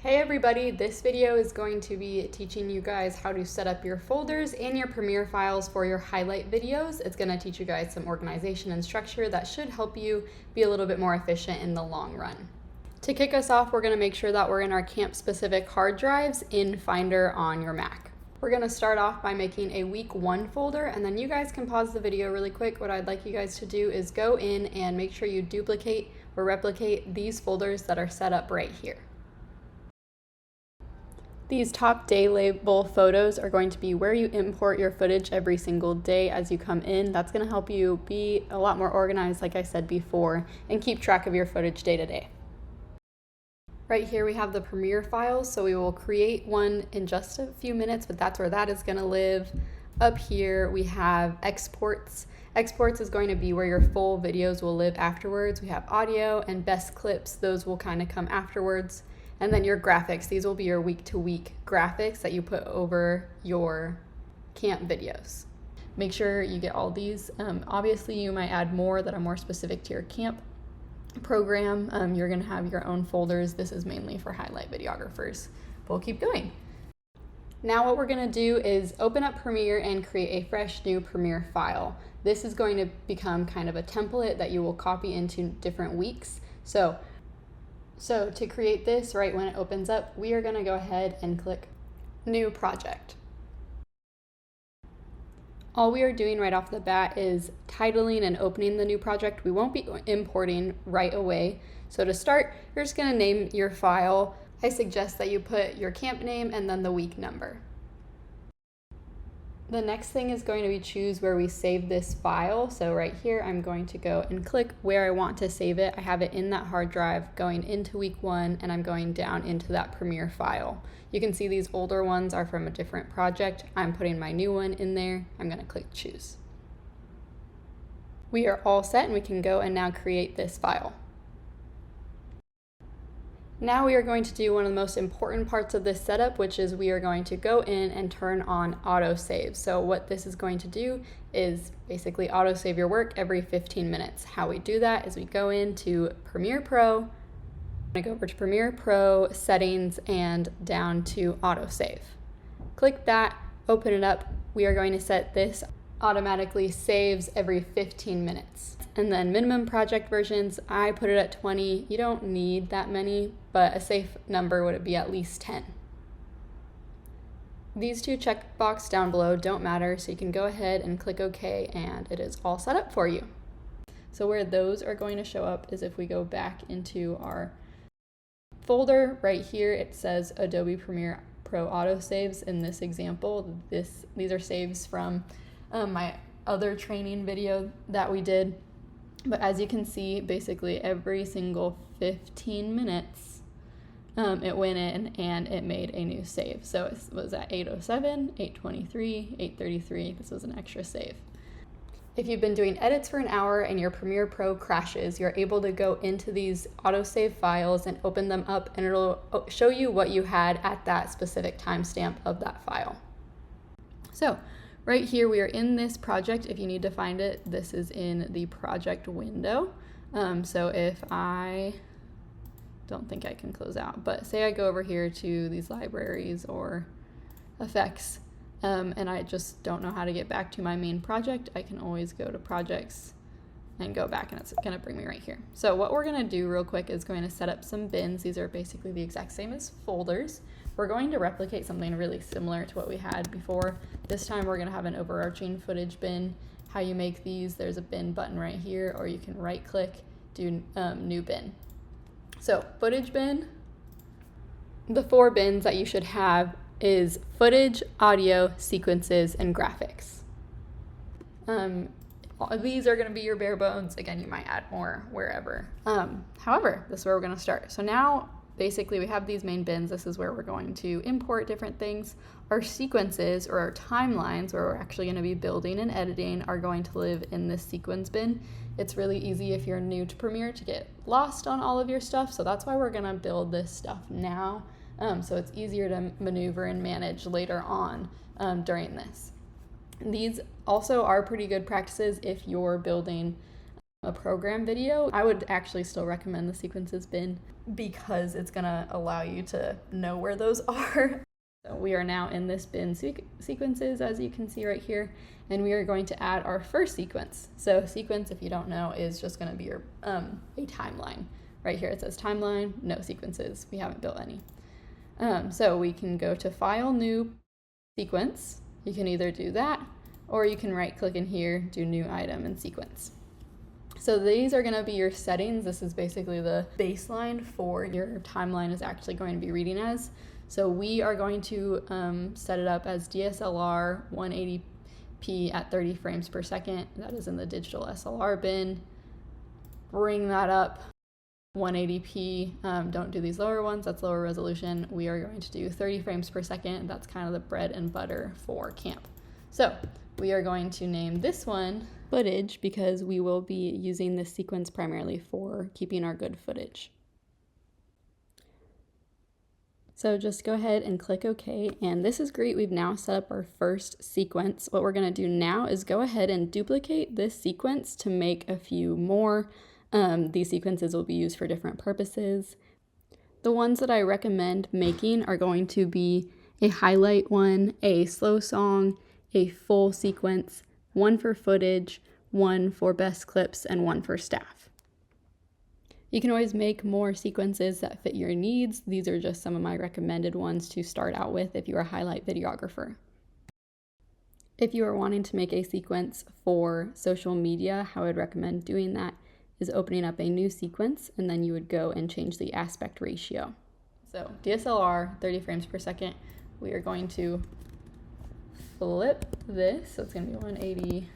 Hey everybody, this video is going to be teaching you guys how to set up your folders and your Premiere files for your highlight videos. It's going to teach you guys some organization and structure that should help you be a little bit more efficient in the long run. To kick us off, we're going to make sure that we're in our camp-specific hard drives in Finder on your Mac. We're going to start off by making a week 1 folder, and then you guys can pause the video really quick. What I'd like you guys to do is go in and make sure you duplicate or replicate these folders that are set up right here. These top day label photos are going to be where you import your footage every single day as you come in. That's going to help you be a lot more organized, like I said before, and keep track of your footage day to day. Right here we have the Premiere files, so we will create one in just a few minutes, but that's where that is going to live. Up here we have exports. Exports is going to be where your full videos will live afterwards. We have audio and best clips. Those will kind of come afterwards. And then your graphics, these will be your week-to-week graphics that you put over your camp videos. Make sure you get all these. Obviously, you might add more that are more specific to your camp program. You're gonna have your own folders. This is mainly for highlight videographers. But we'll keep going. Now what we're gonna do is open up Premiere and create a fresh new Premiere file. This is going to become kind of a template that you will copy into different weeks. So to create this, right when it opens up, we are going to go ahead and click New Project. All we are doing right off the bat is titling and opening the new project. We won't be importing right away. So to start, you're just going to name your file. I suggest that you put your camp name and then the week number. The next thing is going to be choose where we save this file. So right here, I'm going to go and click where I want to save it. I have it in that hard drive going into week 1, and I'm going down into that Premiere file. You can see these older ones are from a different project. I'm putting my new one in there. I'm going to click choose. We are all set and we can go and now create this file. Now we are going to do one of the most important parts of this setup, which is we are going to go in and turn on autosave. So what this is going to do is basically autosave your work every 15 minutes. How we do that is we go into Premiere Pro, I'm gonna go over to Premiere Pro, settings, and down to autosave. Click that, open it up. We are going to set this automatically saves every 15 minutes. And then minimum project versions, I put it at 20. You don't need that many, but a safe number would be at least 10. These two checkboxes down below don't matter, so you can go ahead and click OK, and it is all set up for you. So where those are going to show up is if we go back into our folder right here, it says Adobe Premiere Pro autosaves. In this example, these are saves from my other training video that we did. But as you can see, basically every single 15 minutes, it went in and it made a new save. So it was at 8:07, 8:23, 8:33. This was an extra save. If you've been doing edits for an hour and your Premiere Pro crashes, you're able to go into these autosave files and open them up, and it'll show you what you had at that specific timestamp of that file. So right here, we are in this project. If you need to find it, this is in the project window. So if I don't think I can close out, but say I go over here to these libraries or effects, and I just don't know how to get back to my main project, I can always go to projects and go back, and it's gonna bring me right here. So what we're gonna do real quick is going to set up some bins. These are basically the exact same as folders. We're going to replicate something really similar to what we had before. This time we're gonna have an overarching footage bin. How you make these, there's a bin button right here, or you can right click, do new bin. So footage bin, the 4 bins that you should have is footage, audio, sequences, and graphics. These are going to be your bare bones. Again, you might add more wherever. However, this is where we're going to start. So now, basically, we have these main bins. This is where we're going to import different things. Our sequences, or our timelines, where we're actually going to be building and editing, are going to live in this sequence bin. It's really easy if you're new to Premiere to get lost on all of your stuff. So that's why we're going to build this stuff now. So it's easier to maneuver and manage later on during this. These also are pretty good practices if you're building a program video. I would actually still recommend the sequences bin. because it's gonna allow you to know where those are. So we are now in this bin sequences, as you can see right here, and we are going to add our first sequence. So sequence, if you don't know, is just gonna be your a timeline. Right here it says timeline, no sequences. We haven't built any. So we can go to File, New Sequence. You can either do that, or you can right click in here, do New Item and Sequence. So these are gonna be your settings. This is basically the baseline for your timeline is actually going to be reading as. So we are going to set it up as DSLR 180p at 30 frames per second. That is in the digital SLR bin. Bring that up 180p. Don't do these lower ones, that's lower resolution. We are going to do 30 frames per second. That's kind of the bread and butter for camp. So we are going to name this one footage because we will be using this sequence primarily for keeping our good footage. So just go ahead and click OK, and this is great. We've now set up our first sequence. What we're gonna do now is go ahead and duplicate this sequence to make a few more. These sequences will be used for different purposes. The ones that I recommend making are going to be a highlight one, a slow song, a full sequence, one for footage, one for best clips, and one for staff. You can always make more sequences that fit your needs. These are just some of my recommended ones to start out with if you're a highlight videographer. If you are wanting to make a sequence for social media, how I would recommend doing that is opening up a new sequence, and then you would go and change the aspect ratio. So DSLR, 30 frames per second. We are going to flip this, so it's gonna be 180.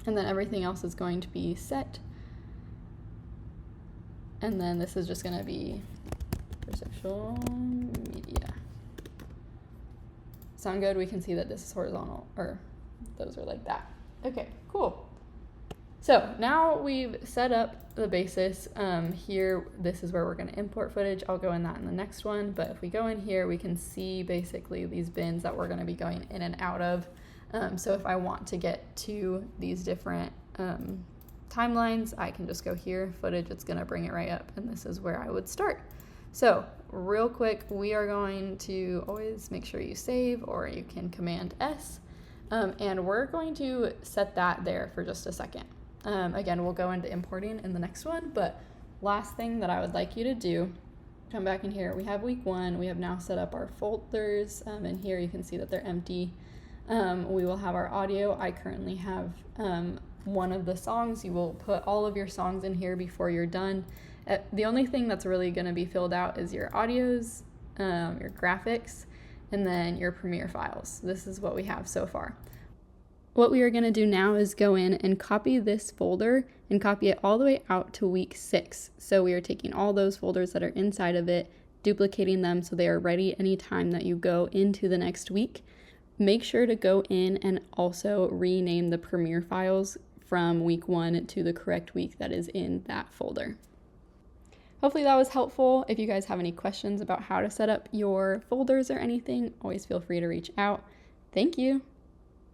And then everything else is going to be set. And then this is just gonna be for social media. Sound good? We can see that this is horizontal, or those are like that. Okay, cool. So now we've set up the basis. Here, this is where we're gonna import footage. I'll go in that in the next one, but if we go in here, we can see basically these bins that we're gonna be going in and out of. So if I want to get to these different timelines, I can just go here, footage, it's gonna bring it right up, and this is where I would start. So real quick, we are going to always make sure you save, or you can Command S, and we're going to set that there for just a second. Again, we'll go into importing in the next one, but last thing that I would like you to do, come back in here, we have week 1, we have now set up our folders, and here you can see that they're empty. We will have our audio. I currently have one of the songs. You will put all of your songs in here before you're done. The only thing that's really going to be filled out is your audios, your graphics, and then your Premiere files. This is what we have so far. What we are going to do now is go in and copy this folder and copy it all the way out to week 6. So we are taking all those folders that are inside of it, duplicating them so they are ready anytime that you go into the next week. Make sure to go in and also rename the Premiere files from week 1 to the correct week that is in that folder. Hopefully that was helpful. If you guys have any questions about how to set up your folders or anything, always feel free to reach out. Thank you.